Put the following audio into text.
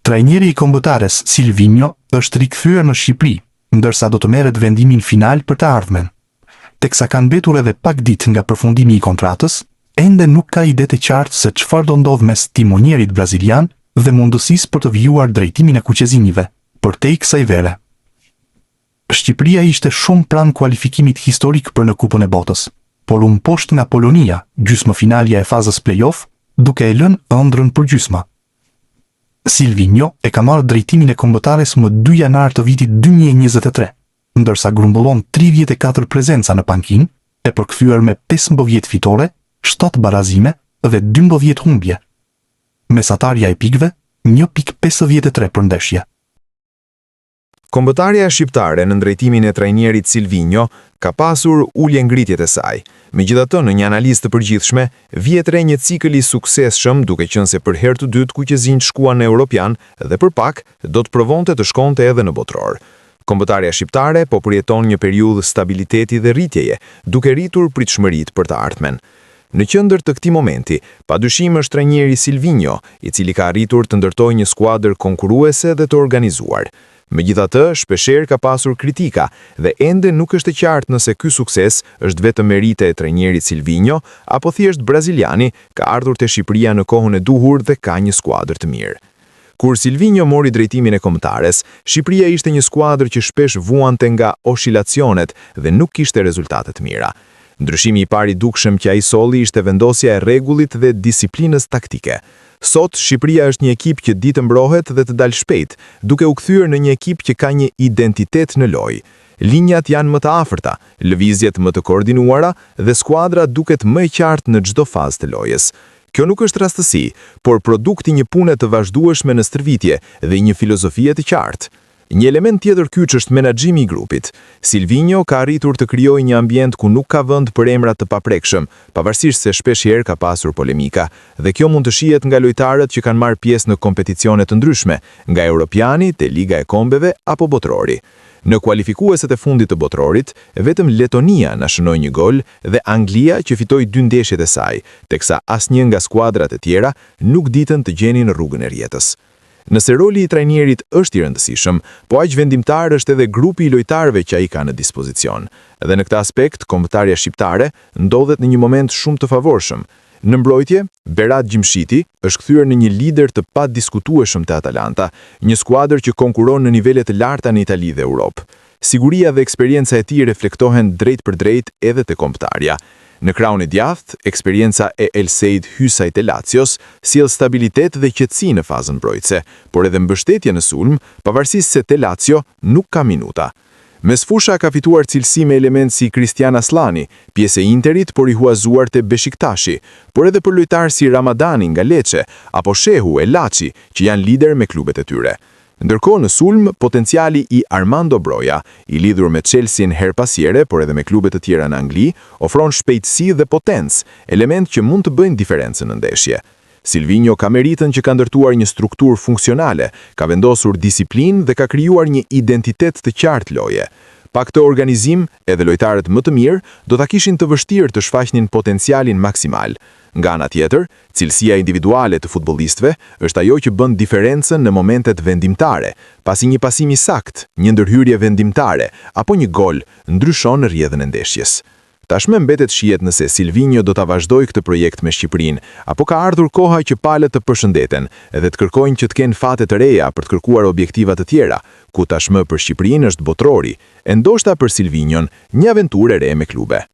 Trajneri i kombëtares Silvinho është rikthyer në Shqipëri, ndërsa do të merret vendimin final për të ardhmen. Teksa kanë mbetur edhe pak ditë nga përfundimi i kontratës, ende nuk ka ide të qartë se çfarë do ndodh mes timonjerit brazilian dhe mundësisë për të vijuar drejtimin e kuqezimive, përtej kësaj vere. Shqipëria ishte shumë pranë kualifikimit historik për në Kupën e Botës, por u mposht nga Polonia, gjysmëfinalja e fazës play-off, duke e lënë ëndrrën për gjysma. Silvinho e ka marrë drejtimin e kombëtares më 2 janar të vitit 2023, ndërsa grumbullon 34 prezenca në pankinë, e përkthyer me 15 fitore, 7 barazime dhe 12 humbje. Mesatarja e pikëve 1.53 për ndeshje. Kombëtarja shqiptare në drejtimin e trajnerit Silvinho ka pasur ulje ngritjet e saj. Megjithatë, në një analizë të përgjithshme, vjet re një cikël i suksesshëm, duke qenë se për herë të dytë kuqezinjt shkuan në Europian dhe për pak do të provonte të shkonte edhe në botror. Kombëtarja shqiptare po përjeton një periudhë stabiliteti dhe rritjeje, duke rritur pritshmëritë për të ardhmen. Në qendër të këtij momenti, padyshim është trajneri Silvinho, i cili ka arritur të ndërtojë një skuadër konkurruese dhe të organizuar. Megjithatë, shpeshherë ka pasur kritika dhe ende nuk është e qartë nëse ky sukses është vetëm merite e trajnerit Silvinho apo thjesht braziliani ka ardhur te Shqipëria në kohën e duhur dhe ka një skuadër të mirë. Kur Silvinho mori drejtimin e kombëtares, Shqipëria ishte një skuadër që shpesh vuante nga oscilacionet dhe nuk kishte rezultate të mira. Ndryshimi i parë i dukshëm që ai solli ishte vendosja e rregullit dhe disiplinës taktike. Sot, Shqipëria është një ekip që di të mbrohet dhe të dalë shpejt, duke u kthyer në një ekip që ka një identitet në lojë. Linjat janë më të afërta, lëvizjet më të koordinuara dhe skuadra duket më e qartë në çdo fazë të lojës. Kjo nuk është rastësi, por produkti një pune të vazhdueshme në stërvitje dhe një filozofie të qartë. Një element tjetër kyç është menaxhimi i grupit. Silvinho ka arritur të krijojë një ambient ku nuk ka vend për emra të paprekshëm, pavarësisht se shpeshherë ka pasur polemika, dhe kjo mund të shihet nga lojtarët që kanë marrë pjesë në kompeticione të ndryshme, nga Europiani te Liga e Kombeve apo botrori. Në kualifikueset e fundit të botrorit, vetëm Letonia na shënoi një gol dhe Anglia që fitoi 2 ndeshjet e saj, teksa asnjë nga skuadrat e tjera nuk ditën të gjenin rrugën e rjetës. Nëse roli i trajnerit është i rëndësishëm, po aq vendimtar është edhe grupi i lojtarëve që ai ka në dispozicion. Dhe në këtë aspekt, kombëtarja shqiptare ndodhet në një moment shumë të favorshëm. Në mbrojtje, Berat Gjimshiti është kthyer në një lider të padiskutueshëm të Atalanta, një skuadër që konkuron në nivele të larta në Itali dhe Europë. Siguria dhe eksperienca e tij reflektohen drejt për drejt edhe te kombëtarja. Në krahun e djathtë, eksperienca e El Seid Hysaj te Lazios sjell stabilitet dhe qetësi në fazën mbrojtëse, por edhe mbështetje në sulm, pavarësisht se te Lazio nuk ka minuta. Mesfusha ka fituar cilësi me element si Cristian Aslani, pjesë e Interit por i huazuar te Beshiktashi, por edhe për lojtarë si Ramadani nga Lecce apo Shehu e Laçi, që janë lider me klubet e tyre. Ndërkohë në sulm, potenciali i Armando Broja, i lidhur me Chelsea her pasjere, por edhe me klubet të tjera në Angli, ofron shpejtësi dhe potencë, element që mund të bëjnë diferencën në ndeshje. Silvinho ka meritën që ka ndërtuar një strukturë funksionale, ka vendosur disiplinë dhe ka krijuar një identitet të qartë loje. Pa këtë organizim, edhe lojtarët më të mirë do ta kishin të vështirë të shfaqnin potencialin maksimal. Nga ana tjetër, cilësia individuale të futbollistëve është ajo që bën diferencën në momentet vendimtare, pasi një pasim i saktë, një ndërhyrje vendimtare apo një gol ndryshon rrjedhën e ndeshjes. Tashmë mbetet shihet nëse Silvinho do ta vazhdojë këtë projekt me Shqipërinë, apo ka ardhur koha që palët të përshëndeten dhe të kërkojnë që të kenë fate të reja për të kërkuar objektiva të tjera, ku tashmë për Shqipërinë është botrori, e ndoshta për Silvinhon një aventurë e re me klube.